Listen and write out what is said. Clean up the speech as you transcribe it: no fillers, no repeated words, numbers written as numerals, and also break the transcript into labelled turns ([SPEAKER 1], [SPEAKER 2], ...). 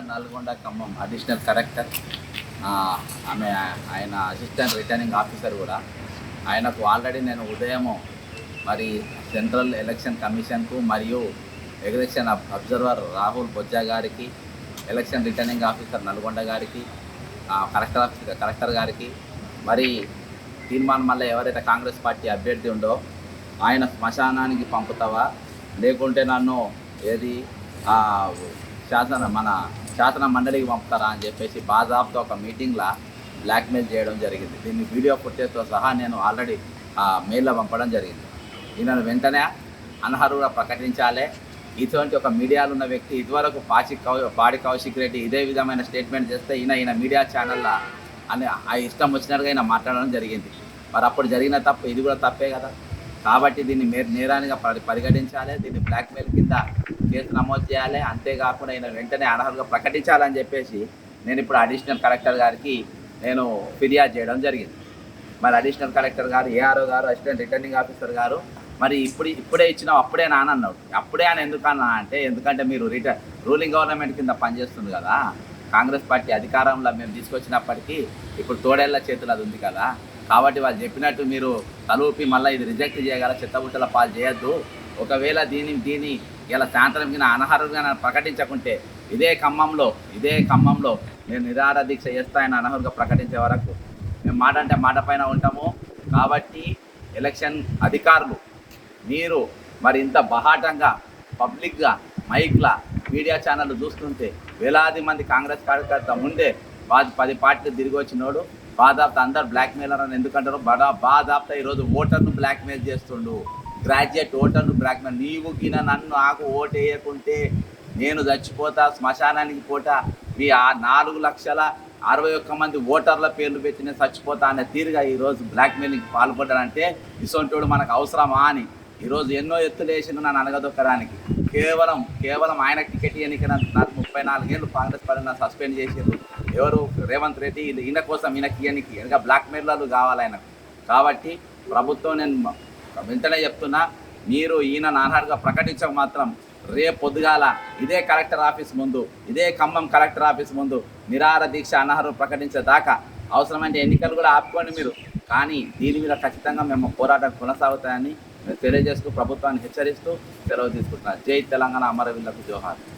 [SPEAKER 1] Nalgonda Khammam additional collector ఆమె ఆయన assistant returning officer కూడా ఆయనకు ఆల్రెడీ నేను ఉదయము మరి సెంట్రల్ ఎలక్షన్ కమిషన్కు మరియు ఎలక్షన్ అబ్జర్వర్ రాహుల్ బొజ్జా గారికి ఎలక్షన్ రిటర్నింగ్ ఆఫీసర్ నల్గొండ గారికి కలెక్టర్ గారికి మరి తీర్మానం మళ్ళీ ఎవరైతే కాంగ్రెస్ పార్టీ అభ్యర్థి ఉందో ఆయన శ్మశానానికి పంపుతావా లేకుంటే నన్ను ఏది శాసన మండలికి పంపుతారా అని చెప్పేసి బాజాబ్తో ఒక మీటింగ్లో బ్లాక్మెయిల్ చేయడం జరిగింది. దీన్ని వీడియో ఫుటేజ్తో సహా నేను ఆల్రెడీ మెయిల్లో పంపడం జరిగింది. ఈయనను వెంటనే అనర్హులుగా ప్రకటించాలి. ఇటువంటి ఒక మీడియాలో ఉన్న వ్యక్తి ఇదివరకు పాడి కౌశిక్ రెడ్డి ఇదే విధమైన స్టేట్మెంట్ చేస్తే ఈయన మీడియా ఛానల్లో అని ఇష్టం వచ్చినట్టుగా ఈయన మాట్లాడడం జరిగింది. మరి అప్పుడు జరిగిన తప్పు ఇది కూడా తప్పే కదా. కాబట్టి దీన్ని నేరానిగా పరిగణించాలి. దీన్ని బ్లాక్మెయిల్ కింద కేసు నమోదు చేయాలి. అంతేకాకుండా ఈయన వెంటనే అనర్హులుగా ప్రకటించాలని చెప్పేసి నేను ఇప్పుడు అడిషనల్ కలెక్టర్ గారికి నేను ఫిర్యాదు చేయడం జరిగింది. మరి అడిషనల్ కలెక్టర్ గారు, ఏఆర్ఓ గారు, అసిస్టెంట్ రిటర్నింగ్ ఆఫీసర్ గారు మరి ఇప్పుడే ఇచ్చినావు అప్పుడే నానన్నాడు. అప్పుడే అని ఎందుకన్నా అంటే ఎందుకంటే మీరు రూలింగ్ గవర్నమెంట్ కింద పనిచేస్తుంది కదా. కాంగ్రెస్ పార్టీ అధికారంలో మేము తీసుకొచ్చినప్పటికీ ఇప్పుడు తోడేళ్ల చేతులు అది ఉంది కదా. కాబట్టి వాళ్ళు చెప్పినట్టు మీరు తలూపి మళ్ళీ ఇది రిజెక్ట్ చేయగల చిత్తబుట్టల పాలు చేయొద్దు. ఒకవేళ దీన్ని ఇలా సాయంత్రం కింద అనర్హులుగా ప్రకటించకుంటే ఇదే ఖమ్మంలో నేను నిరాహార దీక్ష చేస్తాయని అనర్హులుగా ప్రకటించే వరకు మేము మాట అంటే మాట పైన ఉంటాము. కాబట్టి ఎలక్షన్ అధికారులు మీరు మరి ఇంత బహాటంగా పబ్లిక్గా మైక్లా మీడియా ఛానళ్ళు చూస్తుంటే వేలాది మంది కాంగ్రెస్ కార్యకర్త ముందే 10 పార్టీలు తిరిగి వచ్చినోడు బాధాప్త అందరు బ్లాక్మెయిలర్ అని ఎందుకంటారు. బాధాప్త ఈరోజు ఓటర్ను బ్లాక్మెయిల్ చేస్తుండు. గ్రాడ్యుయేట్ ఓటర్ను బ్లాక్మెయిల్. నీవు గిన నన్ను నాకు ఓటు వేయకుంటే నేను చచ్చిపోతా, శ్మశానానికి పోతా, మీ 4,61,000 మంది ఓటర్ల పేర్లు పెట్టి నేను చచ్చిపోతా అనే తీరుగా ఈరోజు బ్లాక్మెయిలింగ్ పాల్పడ్డాడంటే ఇసొంటోడు మనకు అవసరమా అని ఈరోజు ఎన్నో ఎత్తులు వేసిండు నన్ను అనగదొక్కడానికి. కేవలం ఆయన టికెట్ ఇవ్వడానికి నాకు 34 ఏళ్ళు కాంగ్రెస్ పార్టీ నన్ను సస్పెండ్ చేసారు. ఎవరు రేవంత్ రెడ్డి ఈయన కోసం ఈయనకి ఇవ్వనికి ఇంకా బ్లాక్మెయిలర్లు కావాలి ఆయనకు. కాబట్టి ప్రభుత్వం నేను వెంటనే చెప్తున్నా, మీరు ఈయన అనర్హులుగా ప్రకటించక మాత్రం రేపు పొద్దుగాల ఇదే కలెక్టర్ ఆఫీస్ ముందు, ఇదే ఖమ్మం కలెక్టర్ ఆఫీస్ ముందు నిరాహార దీక్ష అనర్హులు ప్రకటించేదాకా అవసరమైన ఎన్నికలు కూడా ఆపుకోండి మీరు. కానీ దీని మీద ఖచ్చితంగా మేము పోరాటం కొనసాగుతాయని మేము తెలియజేస్తూ ప్రభుత్వాన్ని హెచ్చరిస్తూ సెలవు తీసుకుంటున్నాను. జై తెలంగాణ, అమరవీరులకు జోహార్.